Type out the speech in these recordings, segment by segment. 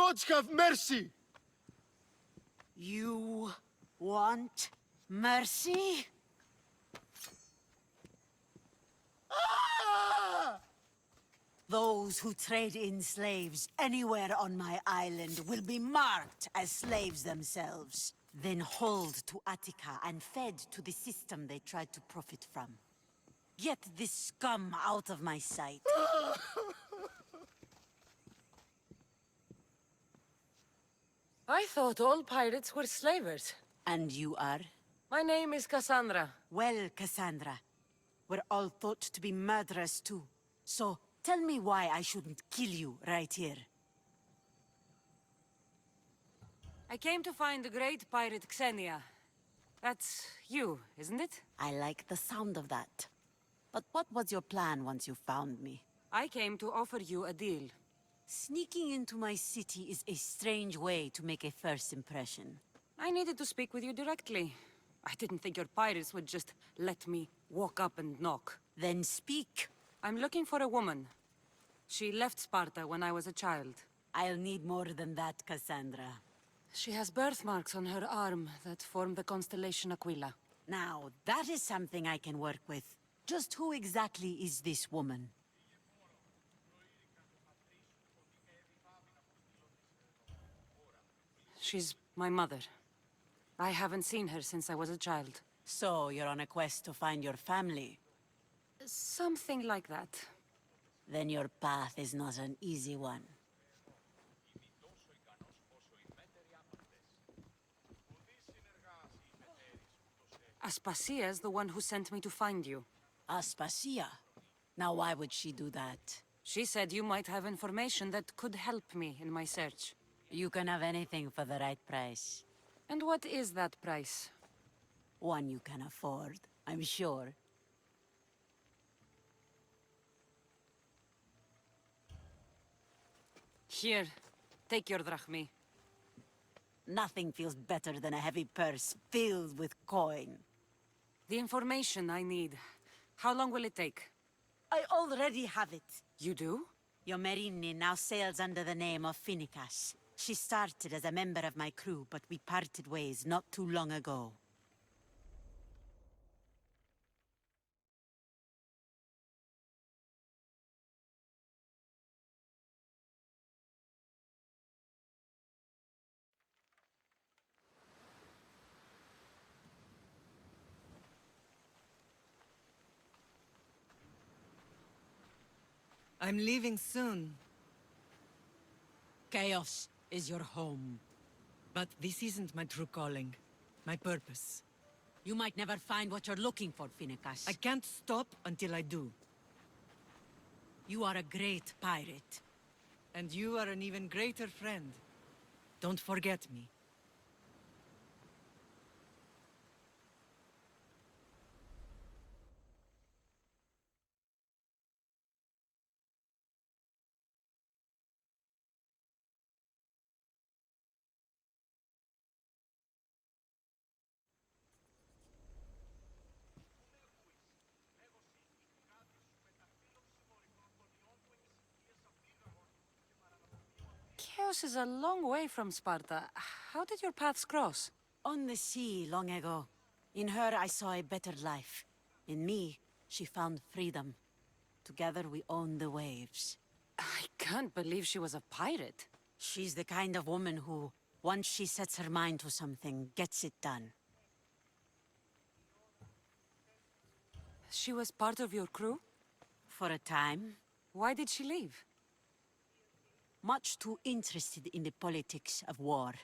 gods have mercy! You want mercy? Ah! Those who trade in slaves anywhere on my island will be marked as slaves themselves, then hauled to Attica and fed to the system they tried to profit from. Get this scum out of my sight. I thought all pirates were slavers. And you are? My name is Cassandra. Well, Cassandra, we're all thought to be murderers too. So, tell me why I shouldn't kill you right here. I came to find the great pirate Xenia. That's you, isn't it? I like the sound of that. But what was your plan once you found me? I came to offer you a deal. Sneaking into my city is a strange way to make a first impression. I needed to speak with you directly. I didn't think your pirates would just let me walk up and knock. Then speak. I'm looking for a woman. She left Sparta when I was a child. I'll need more than that, Cassandra. She has birthmarks on her arm that form the constellation Aquila. Now, that is something I can work with. Just who exactly is this woman? She's my mother. I haven't seen her since I was a child. So, you're on a quest to find your family? Something like that. Then your path is not an easy one. Aspasia's the one who sent me to find you. Aspasia? Now why would she do that? She said you might have information that could help me in my search. You can have anything for the right price. And what is that price? One you can afford, I'm sure. Here, take your drachmi. Nothing feels better than a heavy purse filled with coin. The information I need. How long will it take? I already have it. You do? Yomerini now sails under the name of Finicas. She started as a member of my crew, but we parted ways not too long ago. I'm leaving soon. Chaos is your home. But this isn't my true calling. My purpose. You might never find what you're looking for, Finicas. I can't stop until I do. You are a great pirate. And you are an even greater friend. Don't forget me. Chaos is a long way from Sparta. How did your paths cross? On the sea, long ago. In her, I saw a better life. In me, she found freedom. Together, we own the waves. I can't believe she was a pirate. She's the kind of woman who, once she sets her mind to something, gets it done. She was part of your crew? For a time. Why did she leave? Much too interested in the politics of war.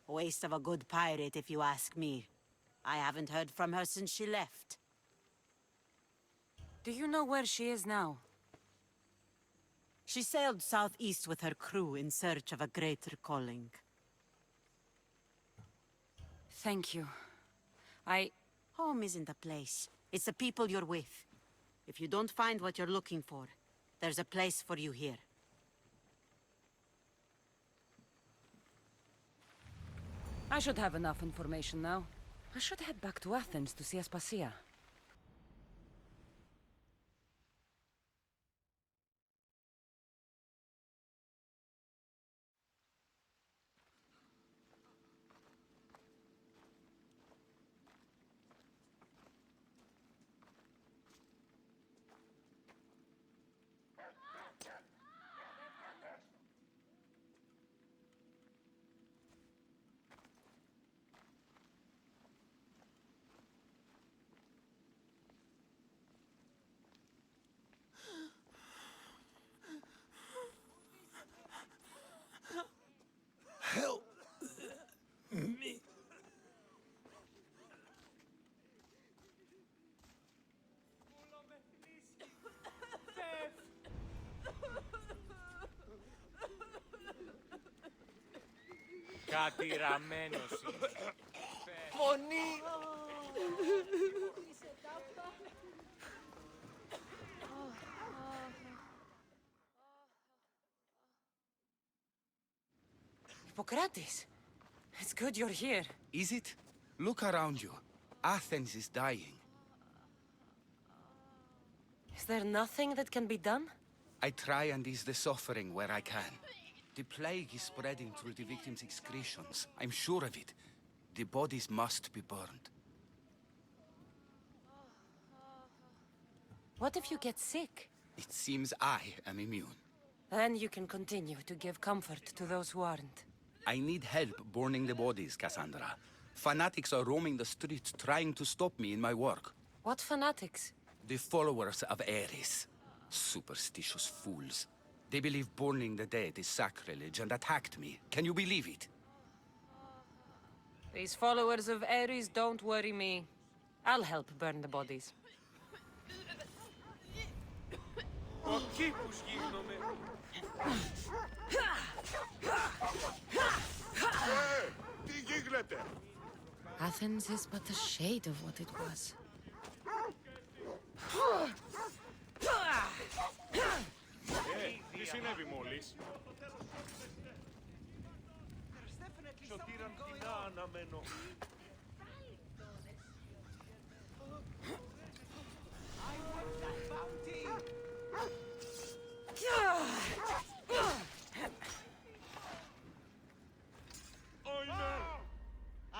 Waste of a good pirate, if you ask me. I haven't heard from her since she left. Do you know where she is now? She sailed southeast with her crew in search of a greater calling. Thank you. Home isn't a place. It's the people you're with. If you don't find what you're looking for, there's a place for you here. I should have enough information now. I should head back to Athens to see Aspasia. Κάτι ραμμένος είναι. Φωνή! Hippocrates! It's good you're here. Is it? Look around you. Athens is dying. Is there nothing that can be done? I try and ease the suffering where I can. The plague is spreading through the victims' excretions. I'm sure of it. The bodies must be burned. What if you get sick? It seems I am immune. Then you can continue to give comfort to those who aren't. I need help burning the bodies, Cassandra. Fanatics are roaming the streets trying to stop me in my work. What fanatics? The followers of Ares. Superstitious fools. They believe burning the dead is sacrilege and attacked me. Can you believe it? These followers of Ares don't worry me. I'll help burn the bodies. Ο κήπους γίνομαι. Τι γίγνεται! Athens is but a shade of what it was. Τι συνέβη μόλις? Σωτήραν κοινά αναμένω.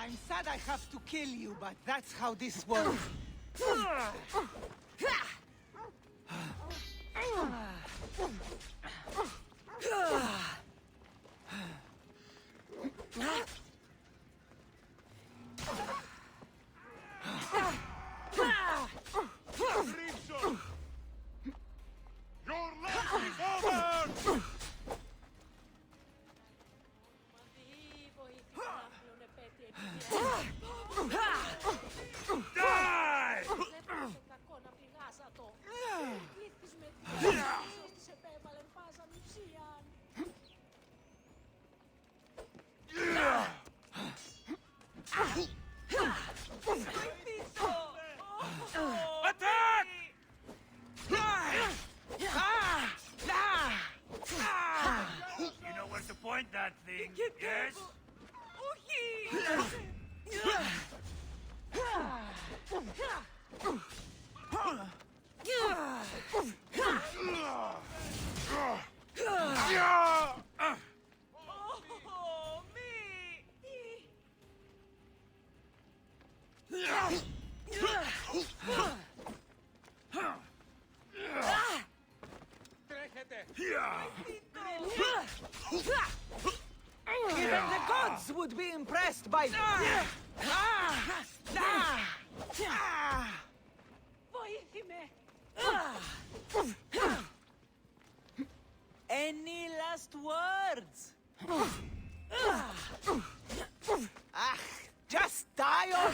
I'm sad I have to kill you, but that's how this works. Your life is over! Attack! You know where to point that thing, yes? Even the gods would be impressed by Any last words? Just die or...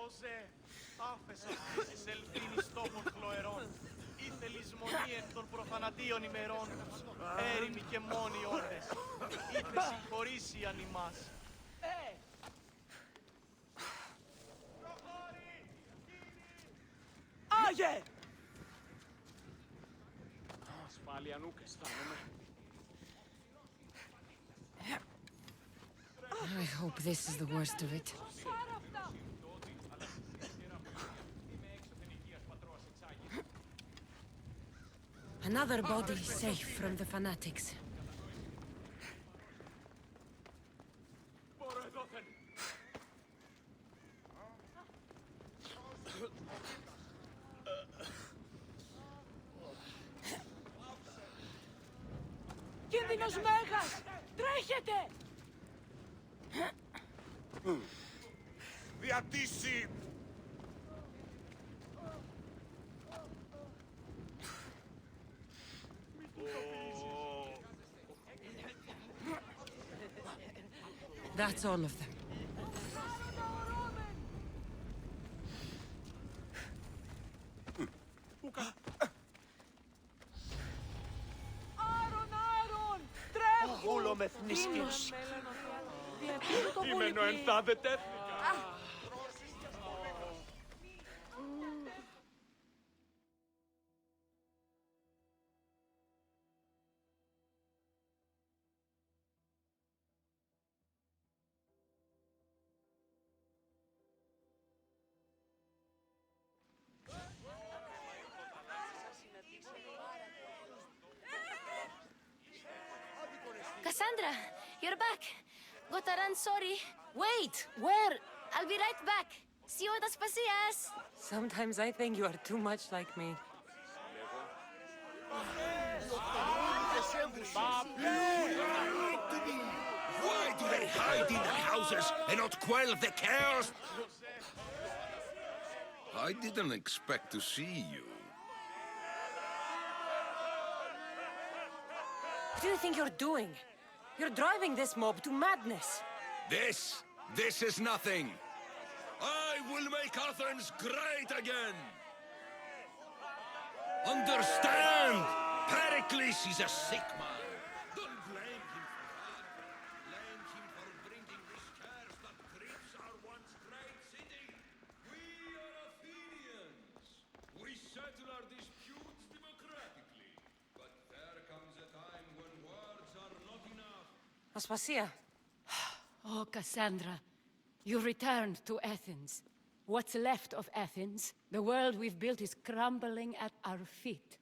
Όζε, άφεσα τις ελπίνης τόπων χλωερών. Ήθελης μονίεν των προφανατίων ημερών. Έρημοι και μόνοι όρτες. Ήθε συγχωρήσει αν ημάς. Άγε! Ασφάλεια νουκ αισθάνομαι. I hope this is the worst of it. Another body safe from the fanatics. Μπορώ εδώθεν. Κίνδυνος μέγας! Τρέχετε! Διατήσει! That's all of them. Όλο με θνίσκεις. Κείμενο ενθάδε τέθηκα. Cassandra, you're back. Gotaran, sorry. Wait! Where? I'll be right back. See you at Aspasias. Sometimes I think you are too much like me. Why do they hide in the houses and not quell the chaos? I didn't expect to see you. What do you think you're doing? You're driving this mob to madness. This is nothing. I will make Athens great again. Understand? Pericles is a sick man. Don't blame him for that. Blame him for bringing this curse that grips our once great city. We are Athenians. We settle our disputes democratically. But there comes a time when words are not enough. Aspasia, Oh, Cassandra, you returned to Athens. What's left of Athens, the world we've built is crumbling at our feet.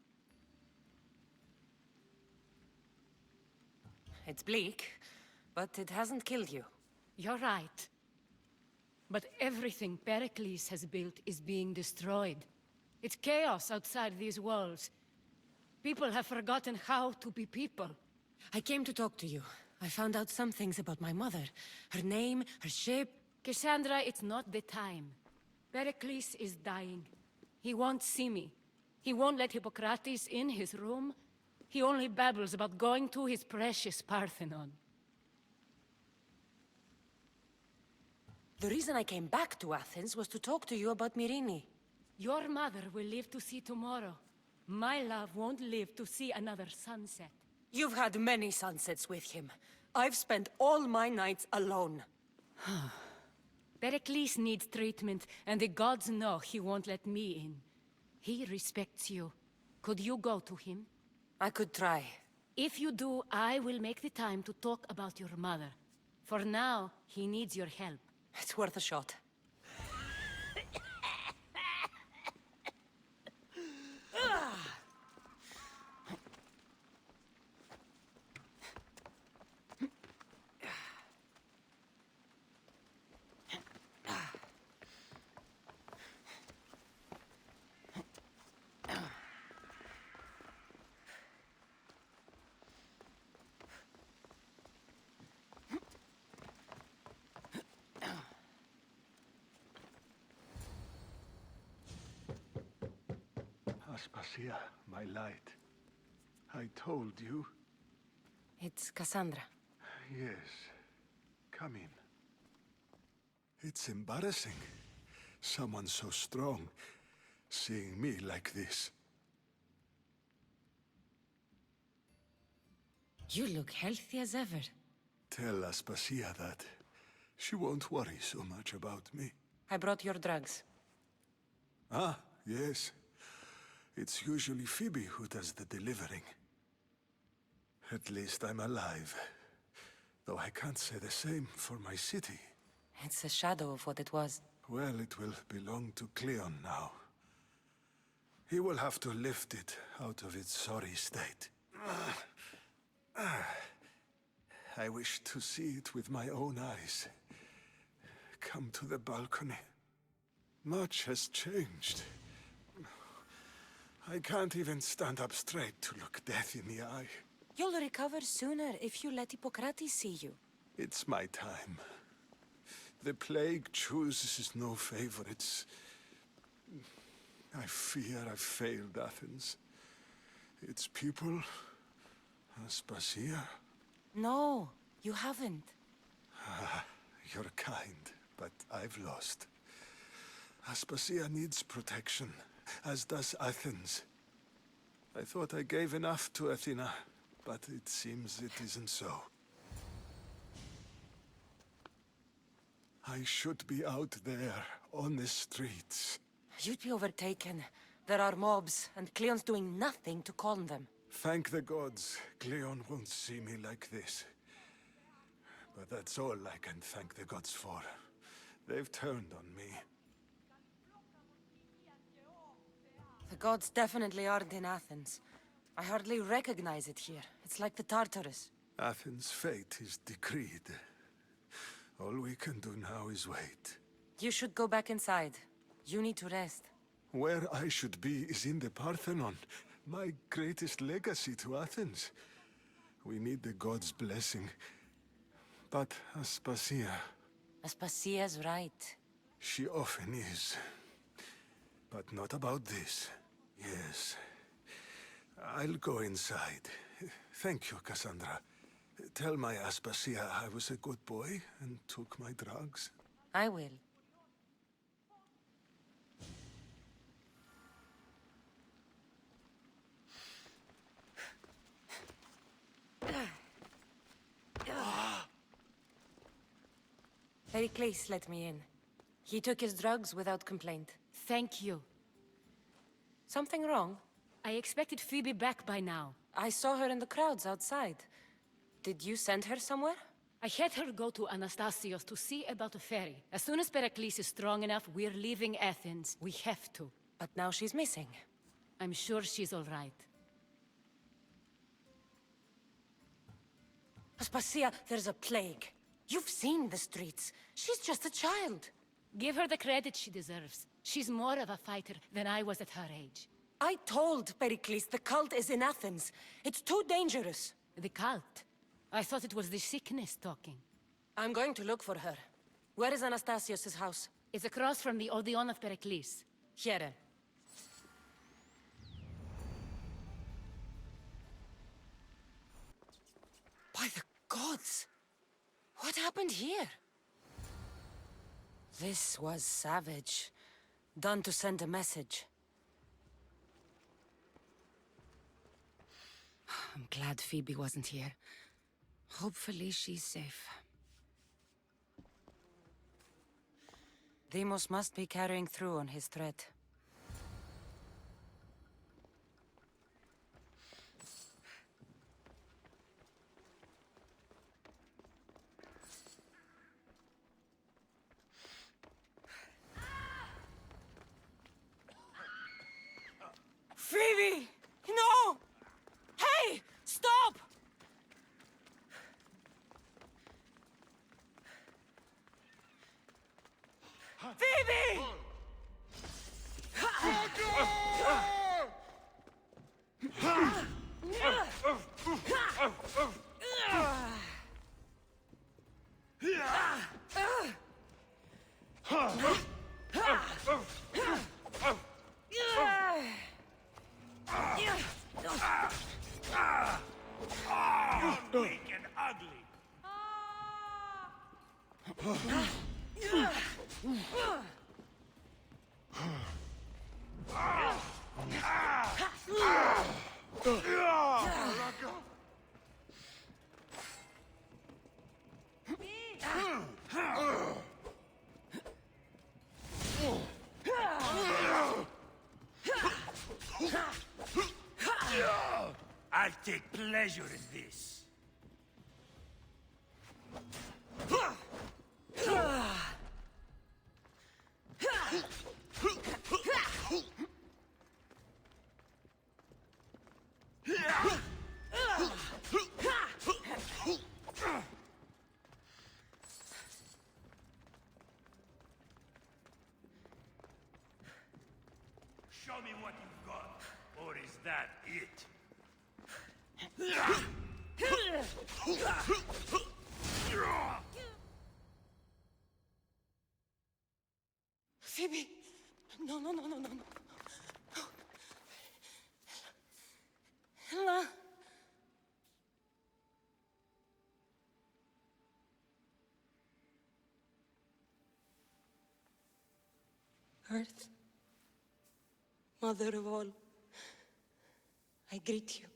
it's bleak, but it hasn't killed you. You're right. But everything Pericles has built is being destroyed. It's chaos outside these walls. People have forgotten how to be people. I came to talk to you. I found out some things about my mother. Her name, her shape. Cassandra, it's not the time. Pericles is dying. He won't see me. He won't let Hippocrates in his room. He only babbles about going to his precious Parthenon. The reason I came back to Athens was to talk to you about Myrine. Your mother will live to see tomorrow. My love won't live to see another sunset. You've had many sunsets with him. I've spent all my nights alone. Pericles needs treatment, and the gods know he won't let me in. He respects you. Could you go to him? I could try. If you do, I will make the time to talk about your mother. For now, he needs your help. It's worth a shot. Aspasia, my light. I told you. It's Cassandra. Yes. Come in. It's embarrassing. Someone so strong, seeing me like this. You look healthy as ever. Tell Aspasia that. She won't worry so much about me. I brought your drugs. Ah, yes. It's usually Phoebe who does the delivering. At least I'm alive. Though I can't say the same for my city. It's a shadow of what it was. Well, it will belong to Cleon now. He will have to lift it out of its sorry state. I wish to see it with my own eyes. Come to the balcony. Much has changed. I can't even stand up straight to look death in the eye. You'll recover sooner if you let Hippocrates see you. It's my time. The plague chooses no favorites. I fear I've failed Athens. Its people, Aspasia. No, you haven't. You're kind, but I've lost. Aspasia needs protection, as does Athens. I thought I gave enough to Athena, but it seems it isn't so. I should be out there, on the streets. You'd be overtaken. There are mobs, and Cleon's doing nothing to calm them. Thank the gods, Cleon won't see me like this. But that's all I can thank the gods for. They've turned on me. The gods definitely aren't in Athens. I hardly recognize it here. It's like the Tartarus. Athens' fate is decreed. All we can do now is wait. You should go back inside. You need to rest. Where I should be is in the Parthenon, my greatest legacy to Athens. We need the gods' blessing. But Aspasia... Aspasia's right. She often is. But not about this. Yes. I'll go inside. Thank you, Cassandra. Tell my Aspasia I was a good boy and took my drugs. I will. Pericles let me in. He took his drugs without complaint. Thank you. Something wrong? I expected Phoebe back by now. I saw her in the crowds outside. Did you send her somewhere? I had her go to Anastasios to see about a ferry. As soon as Pericles is strong enough, we're leaving Athens. We have to. But now she's missing. I'm sure she's all right. Aspasia, there's a plague. You've seen the streets. She's just a child. Give her the credit she deserves. She's more of a fighter than I was at her age. I told Pericles the cult is in Athens. It's too dangerous. The cult? I thought it was the sickness talking. I'm going to look for her. Where is Anastasios' house? It's across from the Odeon of Pericles. Here. By the gods! What happened here? This was savage. Done to send a message. I'm glad Phoebe wasn't here. Hopefully she's safe. Deimos must be carrying through on his threat. Phoebe! No! Hey! Stop! Phoebe! Weak and ugly. I'll take pleasure in this. Show me what you've got, or is that it? Phoebe! No, no, no, no, no, no. Ella. Earth, Mother of all, I greet you.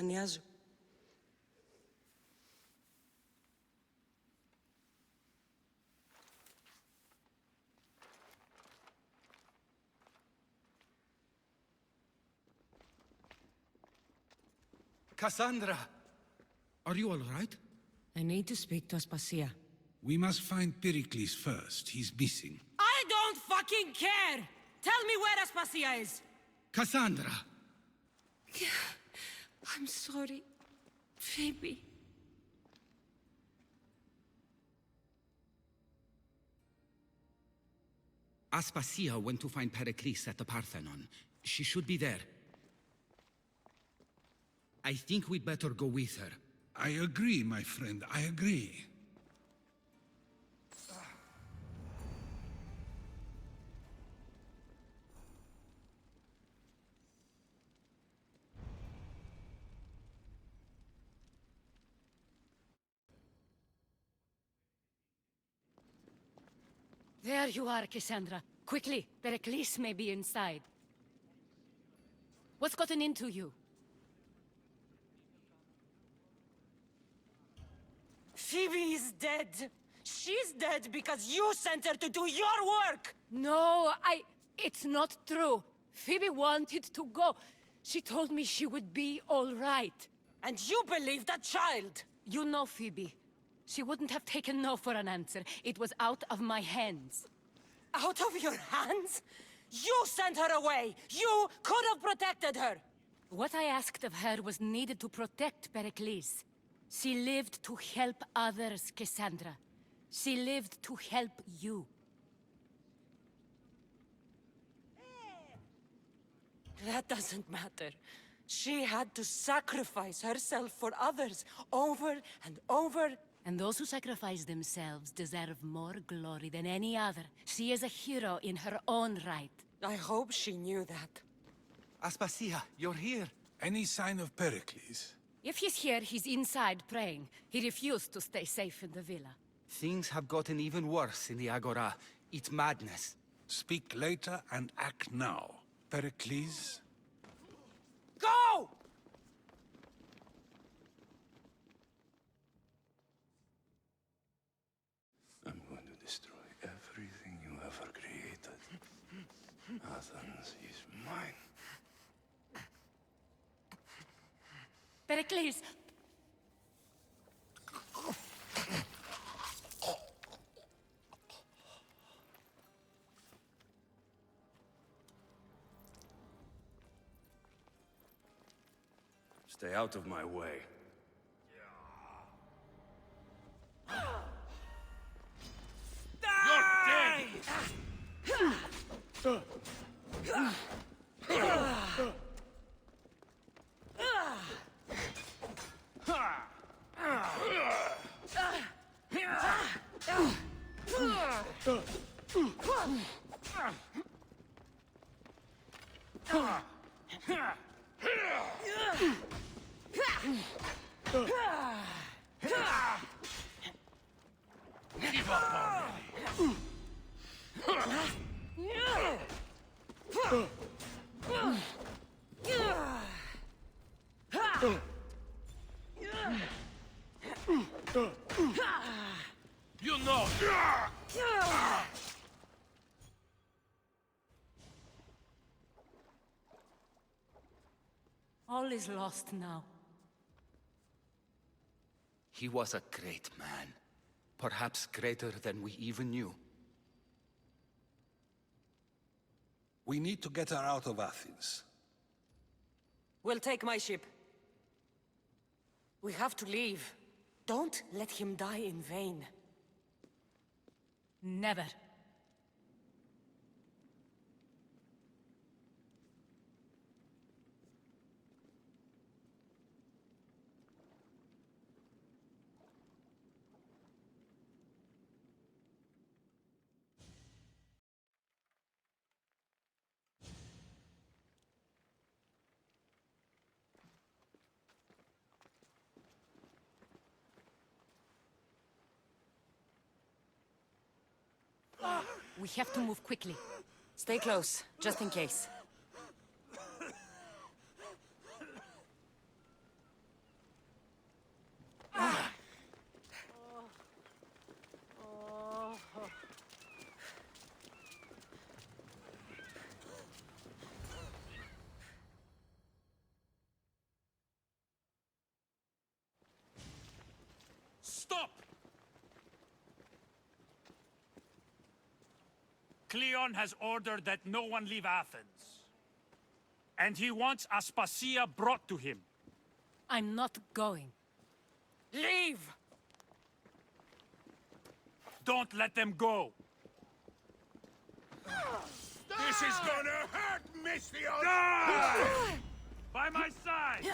Ανιάζω. Cassandra! Are you all right? I need to speak to Aspasia. We must find Pericles first. He's missing. I don't fucking care! Tell me where Aspasia is! Cassandra! I'm sorry, Phoebe. Aspasia went to find Pericles at the Parthenon. She should be there. I think we'd better go with her. I agree, my friend. I agree. There you are, Cassandra. Quickly, Pericles may be inside. What's gotten into you? Phoebe is dead. She's dead because you sent her to do your work! No, it's not true. Phoebe wanted to go. She told me she would be all right. And you believe that child! You know Phoebe. She wouldn't have taken no for an answer. It was out of my hands. Out of your hands? You sent her away! You could have protected her! What I asked of her was needed to protect Pericles. She lived to help others, Cassandra. She lived to help you. That doesn't matter. She had to sacrifice herself for others, over and over. And those who sacrifice themselves deserve more glory than any other. She is a hero in her own right. I hope she knew that. Aspasia, you're here. Any sign of Pericles? If he's here, he's inside praying. He refused to stay safe in the villa. Things have gotten even worse in the Agora. It's madness. Speak later and act now. Pericles? Go! I'm going to destroy everything you ever created. Athens is mine. Pericles! Stay out of my way. You know! All is lost now. He was a great man. Perhaps greater than we even knew. We need to get her out of Athens. We'll take my ship. We have to leave. Don't let him die in vain. Never. We have to move quickly. Stay close, just in case. Stop! Cleon has ordered that no one leave Athens. And he wants Aspasia brought to him. I'm not going. Leave! Don't let them go! This is gonna hurt, Misthios! By my side!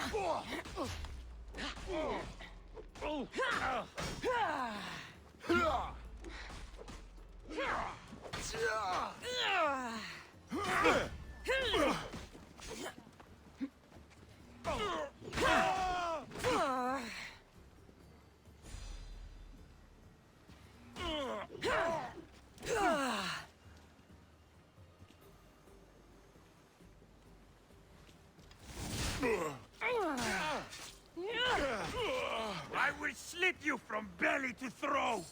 I will slit you from belly to throat!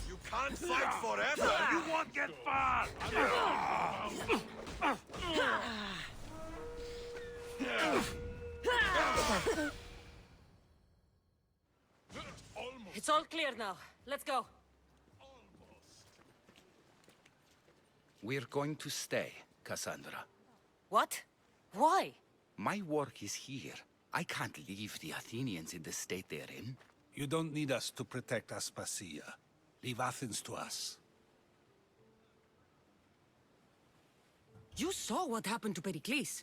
You can't fight forever! You won't get far! It's all clear now. Let's go. We're going to stay, Cassandra. What? Why? My work is here. I can't leave the Athenians in the state they're in. You don't need us to protect Aspasia. Leave Athens to us. You saw what happened to Pericles.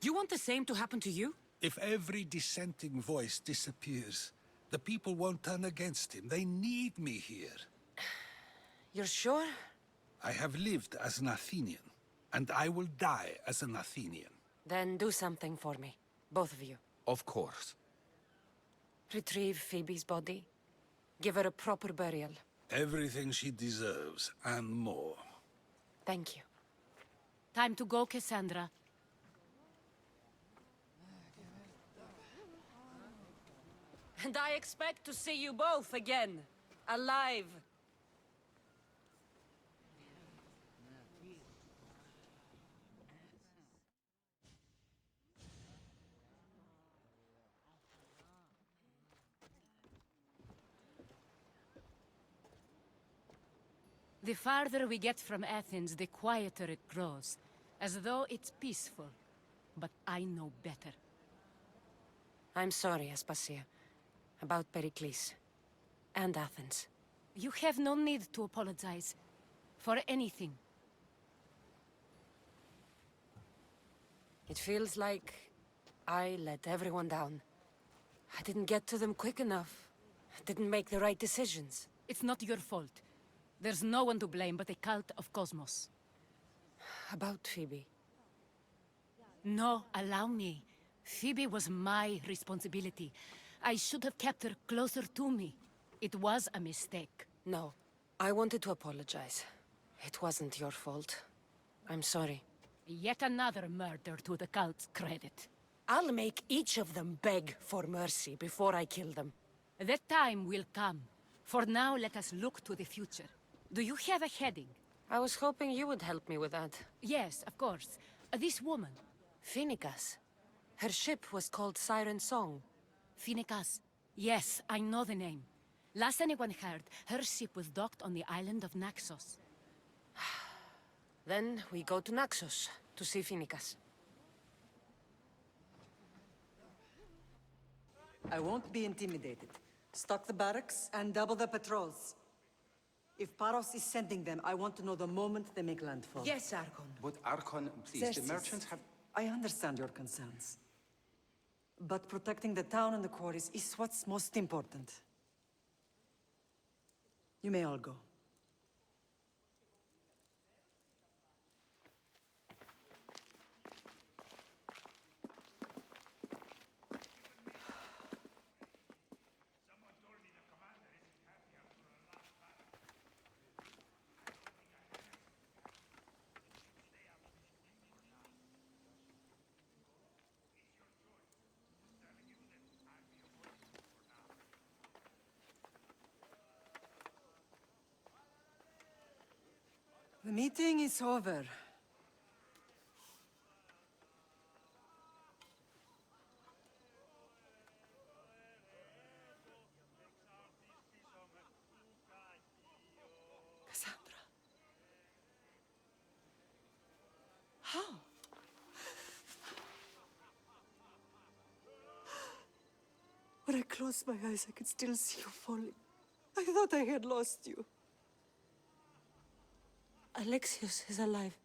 You want the same to happen to you? If every dissenting voice disappears, the people won't turn against him. They need me here. You're sure? I have lived as an Athenian, and I will die as an Athenian. Then do something for me. Both of you. Of course. Retrieve Phoebe's body. Give her a proper burial. Everything she deserves, and more. Thank you. Time to go, Cassandra. And I expect to see you both again. Alive. The farther we get from Athens, the quieter it grows. As though it's peaceful. But I know better. I'm sorry, Aspasia. About Pericles. And Athens. You have no need to apologize. For anything. It feels like I let everyone down. I didn't get to them quick enough. I didn't make the right decisions. It's not your fault. There's no one to blame but the cult of Cosmos. About Phoebe. No, allow me. Phoebe was my responsibility. I should have kept her closer to me. It was a mistake. No. I wanted to apologize. It wasn't your fault. I'm sorry. Yet another murder to the cult's credit. I'll make each of them beg for mercy before I kill them. That time will come. For now, let us look to the future. Do you have a heading? I was hoping you would help me with that. Yes, of course. This woman. Phoenicas. Her ship was called Siren Song. Phoenicas. Yes, I know the name. Last anyone heard, her ship was docked on the island of Naxos. Then we go to Naxos to see Phoenicas. I won't be intimidated. Stock the barracks and double the patrols. If Paros is sending them, I want to know the moment they make landfall. Yes, Archon. But Archon, please, Xerxes, the merchants have... I understand your concerns. But protecting the town and the quarries is what's most important. You may all go. The meeting is over. Cassandra. How? When I closed my eyes, I could still see you falling. I thought I had lost you. Alexios is alive.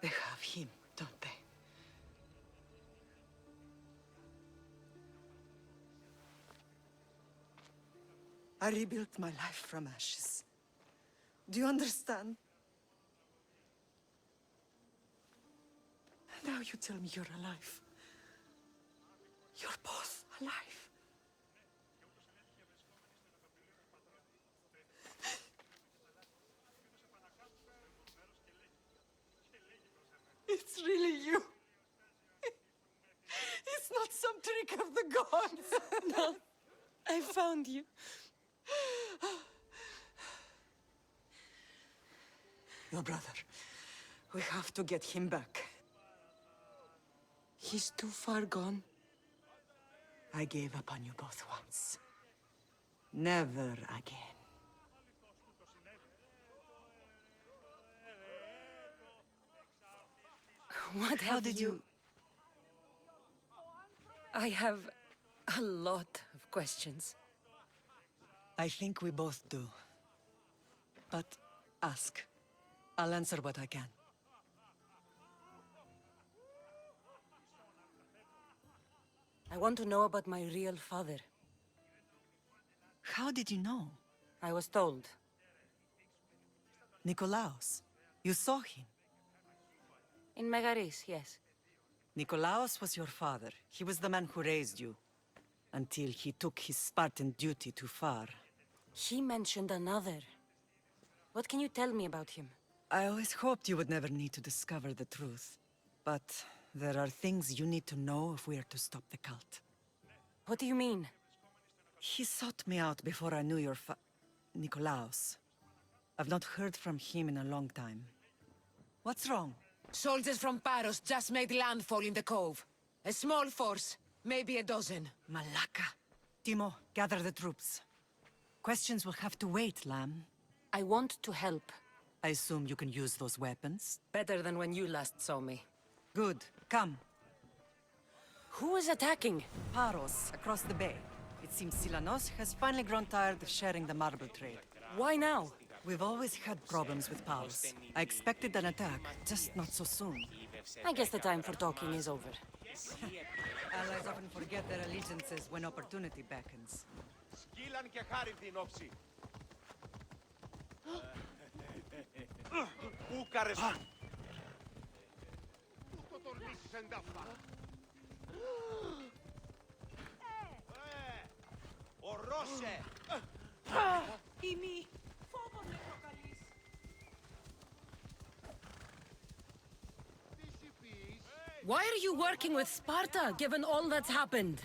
They have him, don't they? I rebuilt my life from ashes. Do you understand? Now you tell me you're alive. You're both alive. It's really you. It's not some trick of the gods. No, I found you. Your brother. We have to get him back. He's too far gone. I gave up on you both once. Never again. What How have did you... I have a lot of questions. I think we both do. But ask. I'll answer what I can. I want to know about my real father. How did you know? I was told. Nikolaos. You saw him. In Megaris, yes. Nikolaos was your father. He was the man who raised you. Until he took his Spartan duty too far. He mentioned another. What can you tell me about him? I always hoped you would never need to discover the truth. But there are things you need to know if we are to stop the cult. What do you mean? He sought me out before I knew your Nikolaos. I've not heard from him in a long time. What's wrong? Soldiers from Paros just made landfall in the cove. A small force, maybe a dozen. Malaka. Timo, gather the troops. Questions will have to wait, Lamb. I want to help. I assume you can use those weapons? Better than when you last saw me. Good. Come. Who is attacking? Paros, across the bay. It seems Silanos has finally grown tired of sharing the marble trade. Why now? We've always had problems with Paros. I expected an attack, just not so soon. I guess the time for talking is over. Allies often forget their allegiances when opportunity beckons. Σκύλαν και χάριν την όψη. Ούκαρες. Πού το τολμήσεις εντάφτα. Ορώσε. Imi! Why are you working with Sparta, given all that's happened?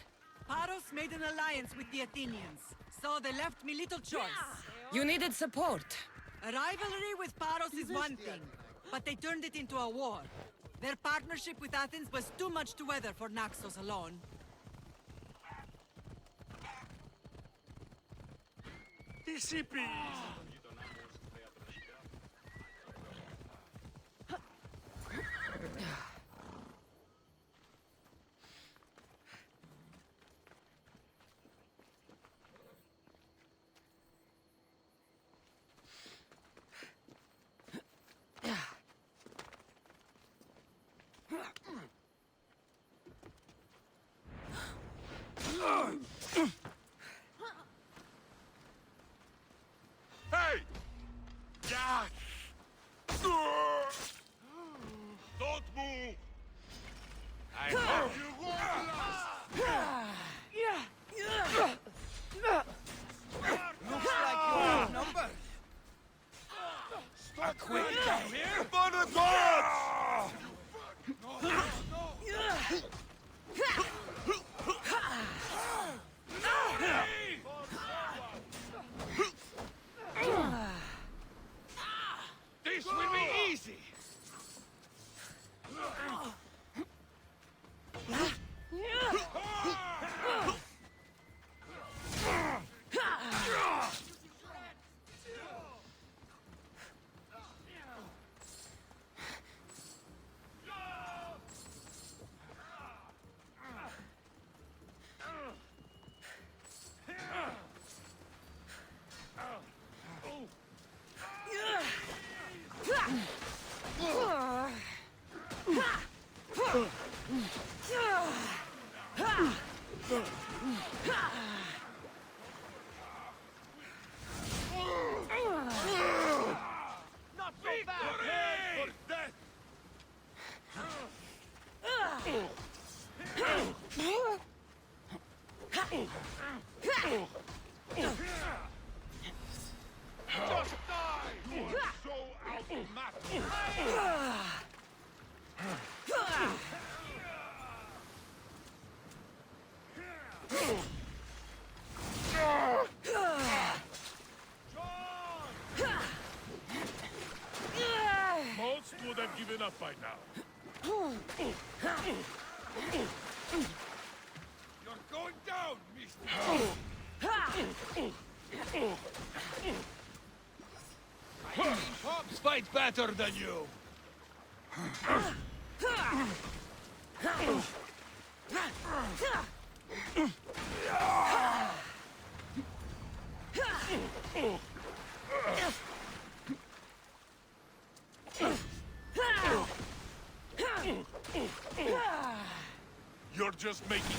Paros made an alliance with the Athenians, so they left me little choice. You needed support. A rivalry with Paros is one thing, but they turned it into a war. Their partnership with Athens was too much to weather for Naxos alone. Τι είπεις? Hey! Yeah! Don't move! I hope you won't last! Looks like you're outnumbered. A quick down here! For the gods! have given up by now. You're going down, mister! Hobbs fight better than you! You're just making...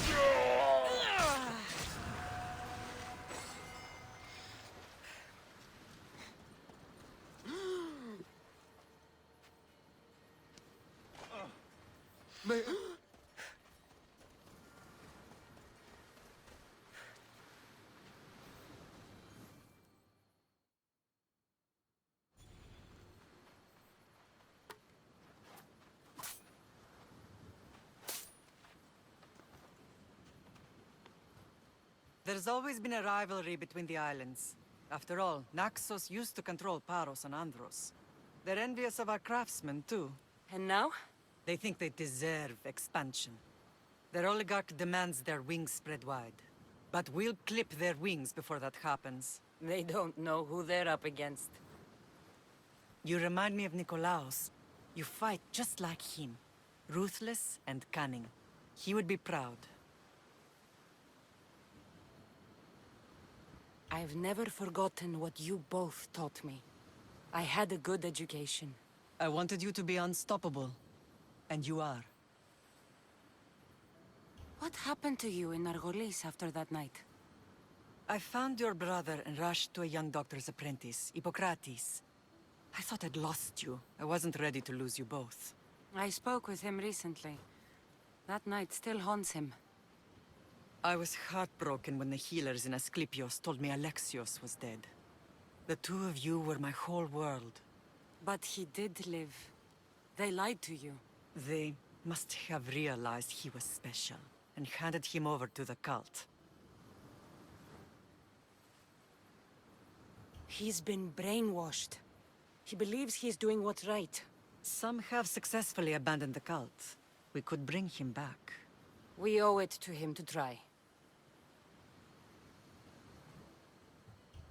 There's always been a rivalry between the islands. After all, Naxos used to control Paros and Andros. They're envious of our craftsmen, too. And now? They think they deserve expansion. Their oligarch demands their wings spread wide. But we'll clip their wings before that happens. They don't know who they're up against. You remind me of Nikolaos. You fight just like him. Ruthless and cunning. He would be proud. I've never forgotten what you both taught me. I had a good education. I wanted you to be unstoppable. And you are. What happened to you in Argolis after that night? I found your brother and rushed to a young doctor's apprentice, Hippocrates. I thought I'd lost you. I wasn't ready to lose you both. I spoke with him recently. That night still haunts him. I was heartbroken when the healers in Asclepios told me Alexios was dead. The two of you were my whole world. But he did live. They lied to you. They must have realized he was special and handed him over to the cult. He's been brainwashed. He believes he's doing what's right. Some have successfully abandoned the cult. We could bring him back. We owe it to him to try.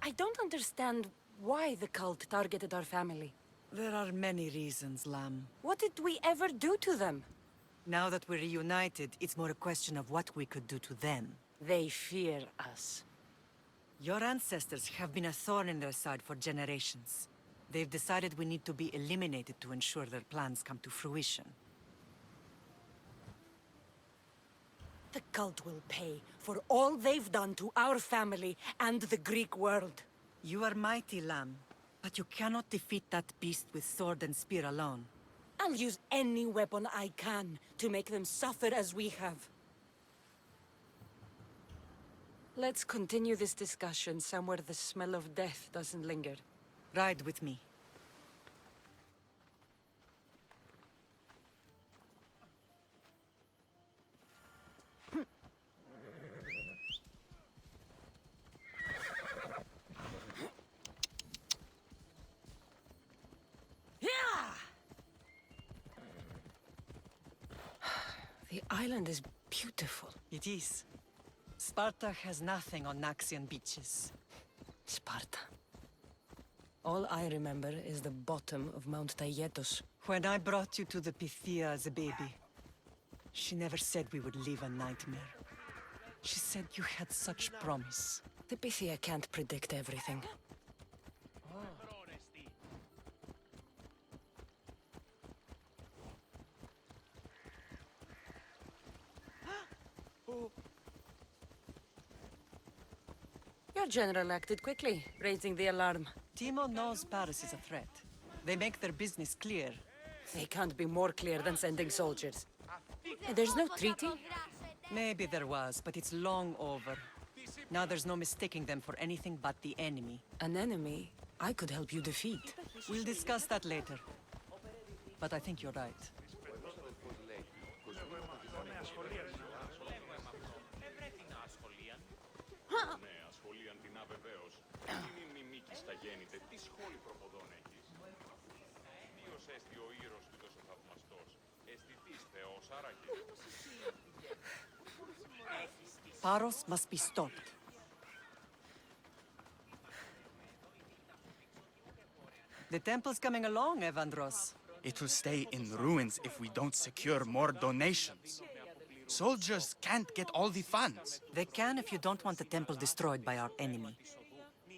I don't understand why the cult targeted our family. There are many reasons, Lamb. What did we ever do to them? Now that we're reunited, it's more a question of what we could do to them. They fear us. Your ancestors have been a thorn in their side for generations. They've decided we need to be eliminated to ensure their plans come to fruition. The cult will pay for all they've done to our family and the Greek world. You are mighty, Lamb, but you cannot defeat that beast with sword and spear alone. I'll use any weapon I can to make them suffer as we have. Let's continue this discussion somewhere the smell of death doesn't linger. Ride with me. The island is beautiful. It is. Sparta has nothing on Naxian beaches. Sparta. All I remember is the bottom of Mount Taygetos. When I brought you to the Pythia as a baby, she never said we would live a nightmare. She said you had such promise. The Pythia can't predict everything. Your general acted quickly, raising the alarm. Timo knows Paris is a threat. They make their business clear. They can't be more clear than sending soldiers. And there's no treaty? Maybe there was, but it's long over. Now there's no mistaking them for anything but the enemy. An enemy I could help you defeat. We'll discuss that later. But I think you're right. στα γέννητε, τι σχόλη προποδών έχεις. Ποιος έστι ο ήρος του το Paros must be stopped. The temple's coming along, Evandros. It will stay in ruins if we don't secure more donations. Soldiers can't get all the funds. They can if you don't want the temple destroyed by our enemy.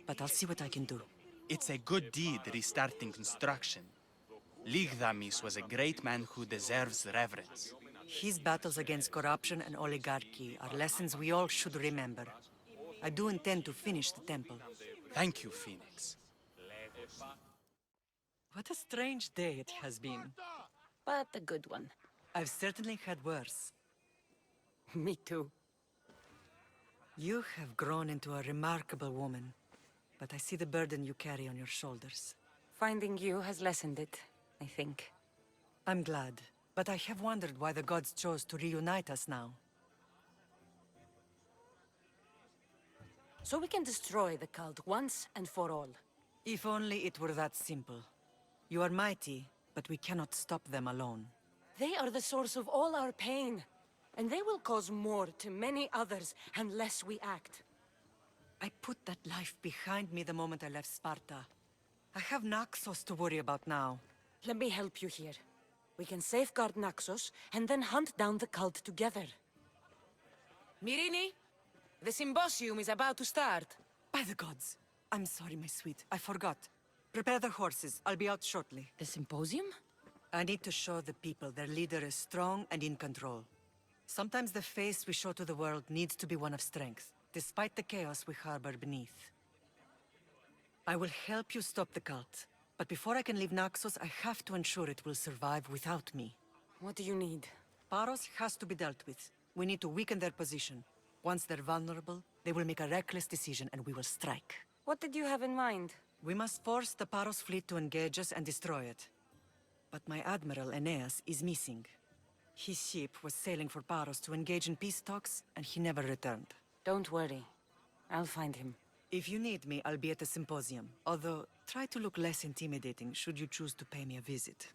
But I'll see what I can do. It's a good deed restarting construction. Ligdamis was a great man who deserves reverence. His battles against corruption and oligarchy are lessons we all should remember. I do intend to finish the temple. Thank you, Phoenix. What a strange day it has been. But a good one. I've certainly had worse. Me too. You have grown into a remarkable woman, but I see the burden you carry on your shoulders. Finding you has lessened it, I think. I'm glad, but I have wondered why the gods chose to reunite us now. So we can destroy the cult once and for all. If only it were that simple. You are mighty, but we cannot stop them alone. They are the source of all our pain. And they will cause more to many others unless we act. I put that life behind me the moment I left Sparta. I have Naxos to worry about now. Let me help you here. We can safeguard Naxos and then hunt down the cult together. Myrrine, the symposium is about to start. By the gods! I'm sorry, my sweet. I forgot. Prepare the horses. I'll be out shortly. The symposium? I need to show the people their leader is strong and in control. Sometimes the face we show to the world needs to be one of strength, despite the chaos we harbor beneath. I will help you stop the cult, but before I can leave Naxos, I have to ensure it will survive without me. What do you need? Paros has to be dealt with. We need to weaken their position. Once they're vulnerable, they will make a reckless decision and we will strike. What did you have in mind? We must force the Paros fleet to engage us and destroy it. But my admiral, Aeneas, is missing. His ship was sailing for Paros to engage in peace talks, and he never returned. Don't worry. I'll find him. If you need me, I'll be at the symposium. Although, try to look less intimidating should you choose to pay me a visit.